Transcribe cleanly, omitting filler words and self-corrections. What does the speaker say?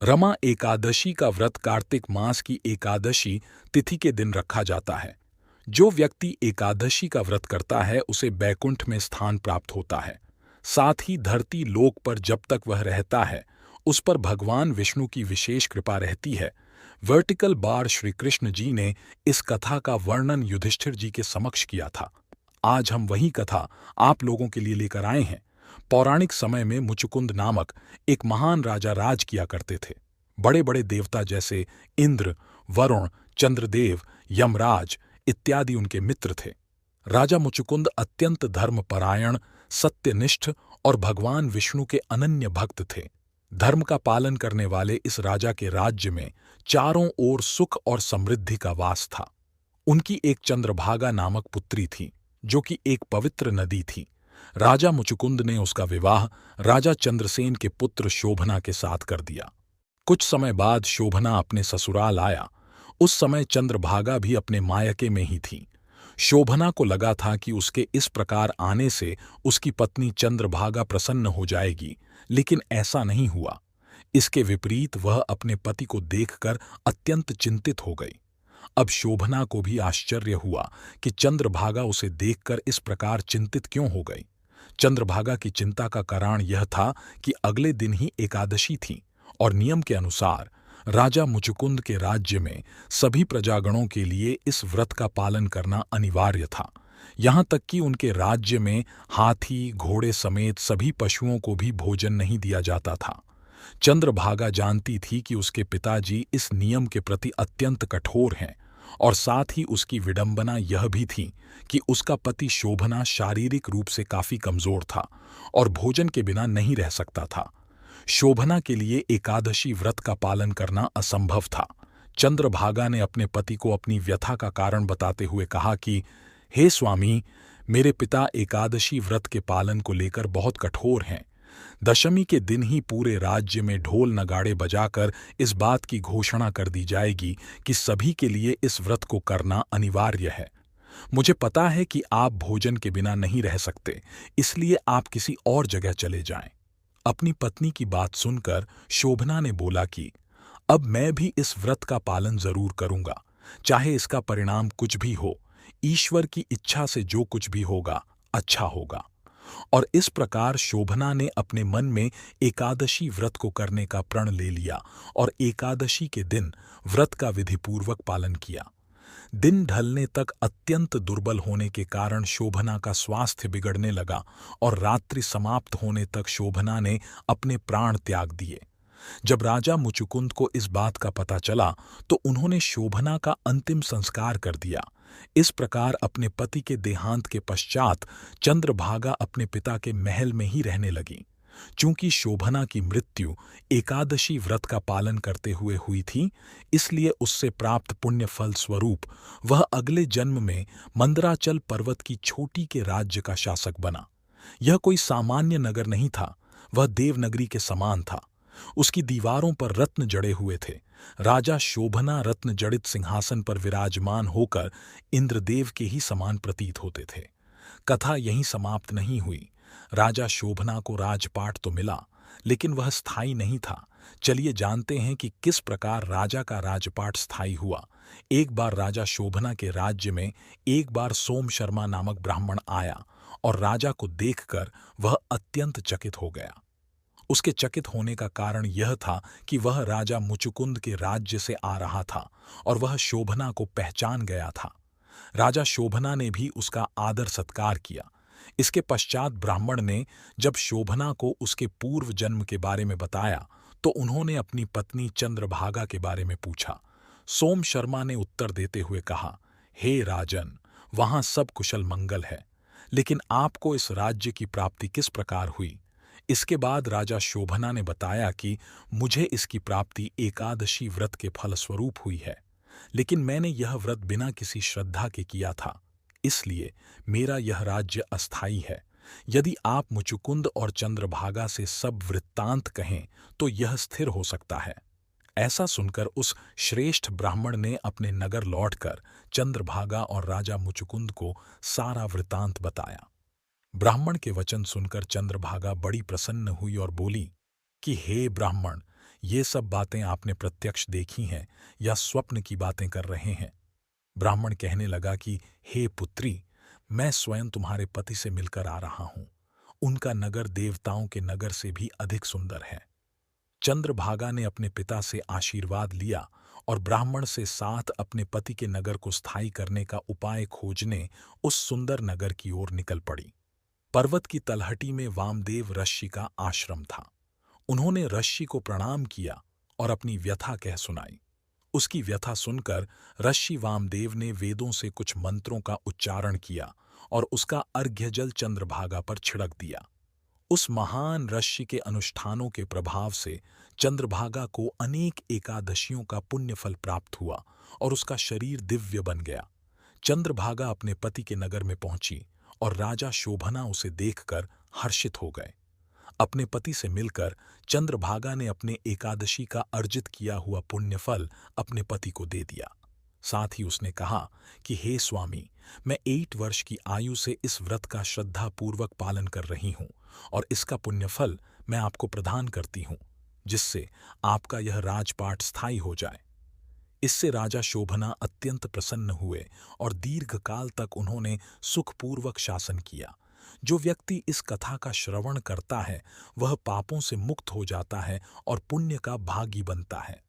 रमा एकादशी का व्रत कार्तिक मास की एकादशी तिथि के दिन रखा जाता है। जो व्यक्ति एकादशी का व्रत करता है उसे बैकुंठ में स्थान प्राप्त होता है। साथ ही धरती लोक पर जब तक वह रहता है उस पर भगवान विष्णु की विशेष कृपा रहती है। वर्टिकल बार श्री कृष्ण जी ने इस कथा का वर्णन युधिष्ठिर जी के समक्ष किया था। आज हम वही कथा आप लोगों के लिए लेकर आए हैं। पौराणिक समय में मुचुकुंद नामक एक महान राजा राज किया करते थे। बड़े बड़े देवता जैसे इंद्र, वरुण, चंद्रदेव, यमराज इत्यादि उनके मित्र थे। राजा मुचुकुंद अत्यंत धर्मपरायण, सत्यनिष्ठ और भगवान विष्णु के अनन्य भक्त थे। धर्म का पालन करने वाले इस राजा के राज्य में चारों ओर सुख और समृद्धि का वास था। उनकी एक चंद्रभागा नामक पुत्री थी जो कि एक पवित्र नदी थी। राजा मुचुकुंद ने उसका विवाह राजा चंद्रसेन के पुत्र शोभना के साथ कर दिया। कुछ समय बाद शोभना अपने ससुराल आया। उस समय चंद्रभागा भी अपने मायके में ही थी। शोभना को लगा था कि उसके इस प्रकार आने से उसकी पत्नी चंद्रभागा प्रसन्न हो जाएगी, लेकिन ऐसा नहीं हुआ। इसके विपरीत वह अपने पति को देखकर अत्यंत चिंतित हो गई। अब शोभना को भी आश्चर्य हुआ कि चंद्रभागा उसे देखकर इस प्रकार चिंतित क्यों हो गई। चंद्रभागा की चिंता का कारण यह था कि अगले दिन ही एकादशी थी और नियम के अनुसार राजा मुचुकुंद के राज्य में सभी प्रजागणों के लिए इस व्रत का पालन करना अनिवार्य था। यहाँ तक कि उनके राज्य में हाथी, घोड़े समेत सभी पशुओं को भी भोजन नहीं दिया जाता था। चंद्रभागा जानती थी कि उसके पिताजी इस नियम के प्रति अत्यंत कठोर हैं और साथ ही उसकी विडंबना यह भी थी कि उसका पति शोभना शारीरिक रूप से काफी कमजोर था और भोजन के बिना नहीं रह सकता था। शोभना के लिए एकादशी व्रत का पालन करना असंभव था। चंद्रभागा ने अपने पति को अपनी व्यथा का कारण बताते हुए कहा कि हे स्वामी, मेरे पिता एकादशी व्रत के पालन को लेकर बहुत कठोर हैं। दशमी के दिन ही पूरे राज्य में ढोल नगाड़े बजाकर इस बात की घोषणा कर दी जाएगी कि सभी के लिए इस व्रत को करना अनिवार्य है। मुझे पता है कि आप भोजन के बिना नहीं रह सकते, इसलिए आप किसी और जगह चले जाएं। अपनी पत्नी की बात सुनकर शोभना ने बोला कि अब मैं भी इस व्रत का पालन जरूर करूंगा, चाहे इसका परिणाम कुछ भी हो। ईश्वर की इच्छा से जो कुछ भी होगा अच्छा होगा। और इस प्रकार शोभना ने अपने मन में एकादशी व्रत को करने का प्रण ले लिया और एकादशी के दिन व्रत का विधिपूर्वक पालन किया। दिन ढलने तक अत्यंत दुर्बल होने के कारण शोभना का स्वास्थ्य बिगड़ने लगा और रात्रि समाप्त होने तक शोभना ने अपने प्राण त्याग दिए। जब राजा मुचुकुंद को इस बात का पता चला तो उन्होंने शोभना का अंतिम संस्कार कर दिया। इस प्रकार अपने पति के देहांत के पश्चात चंद्रभागा अपने पिता के महल में ही रहने लगी। चूंकि शोभना की मृत्यु एकादशी व्रत का पालन करते हुए हुई थी, इसलिए उससे प्राप्त पुण्य फल स्वरूप वह अगले जन्म में मंदराचल पर्वत की छोटी के राज्य का शासक बना। यह कोई सामान्य नगर नहीं था, वह देवनगरी के समान था। उसकी दीवारों पर रत्न जड़े हुए थे। राजा शोभना रत्न जड़ित सिंहासन पर विराजमान होकर इंद्रदेव के ही समान प्रतीत होते थे। कथा यहीं समाप्त नहीं हुई। राजा शोभना को राजपाट तो मिला, लेकिन वह स्थायी नहीं था। चलिए जानते हैं कि किस प्रकार राजा का राजपाट स्थायी हुआ। एक बार राजा शोभना के राज्य में एक बार सोम शर्मा नामक ब्राह्मण आया और राजा को देखकर वह अत्यंत चकित हो गया। उसके चकित होने का कारण यह था कि वह राजा मुचुकुंद के राज्य से आ रहा था और वह शोभना को पहचान गया था। राजा शोभना ने भी उसका आदर सत्कार किया। इसके पश्चात ब्राह्मण ने जब शोभना को उसके पूर्व जन्म के बारे में बताया तो उन्होंने अपनी पत्नी चंद्रभागा के बारे में पूछा। सोम शर्मा ने उत्तर देते हुए कहा, हे राजन, वहां सब कुशल मंगल है, लेकिन आपको इस राज्य की प्राप्ति किस प्रकार हुई? इसके बाद राजा शोभना ने बताया कि मुझे इसकी प्राप्ति एकादशी व्रत के फलस्वरूप हुई है, लेकिन मैंने यह व्रत बिना किसी श्रद्धा के किया था, इसलिए मेरा यह राज्य अस्थायी है। यदि आप मुचुकुंद और चंद्रभागा से सब वृत्तांत कहें तो यह स्थिर हो सकता है। ऐसा सुनकर उस श्रेष्ठ ब्राह्मण ने अपने नगर लौटकर चंद्रभागा और राजा मुचुकुंद को सारा वृत्तांत बताया। ब्राह्मण के वचन सुनकर चंद्रभागा बड़ी प्रसन्न हुई और बोली कि हे ब्राह्मण, ये सब बातें आपने प्रत्यक्ष देखी हैं या स्वप्न की बातें कर रहे हैं? ब्राह्मण कहने लगा कि हे पुत्री, मैं स्वयं तुम्हारे पति से मिलकर आ रहा हूं। उनका नगर देवताओं के नगर से भी अधिक सुंदर है। चंद्रभागा ने अपने पिता से आशीर्वाद लिया और ब्राह्मण से साथ अपने पति के नगर को स्थायी करने का उपाय खोजने उस सुंदर नगर की ओर निकल पड़ी। पर्वत की तलहटी में वामदेव ऋषि का आश्रम था। उन्होंने ऋषि को प्रणाम किया और अपनी व्यथा कह सुनाई। उसकी व्यथा सुनकर ऋषि वामदेव ने वेदों से कुछ मंत्रों का उच्चारण किया और उसका अर्घ्य जल चंद्रभागा पर छिड़क दिया। उस महान ऋषि के अनुष्ठानों के प्रभाव से चंद्रभागा को अनेक एकादशियों का पुण्य फल प्राप्त हुआ और उसका शरीर दिव्य बन गया। चंद्रभागा अपने पति के नगर में पहुंची और राजा शोभना उसे देखकर हर्षित हो गए। अपने पति से मिलकर चंद्रभागा ने अपने एकादशी का अर्जित किया हुआ पुण्यफल अपने पति को दे दिया। साथ ही उसने कहा कि हे स्वामी, मैं 8 वर्ष की आयु से इस व्रत का श्रद्धापूर्वक पालन कर रही हूं और इसका पुण्यफल मैं आपको प्रदान करती हूं, जिससे आपका यह राजपाट स्थायी हो जाए। इससे राजा शोभना अत्यंत प्रसन्न हुए और दीर्घकाल तक उन्होंने सुखपूर्वक शासन किया। जो व्यक्ति इस कथा का श्रवण करता है वह पापों से मुक्त हो जाता है और पुण्य का भागी बनता है।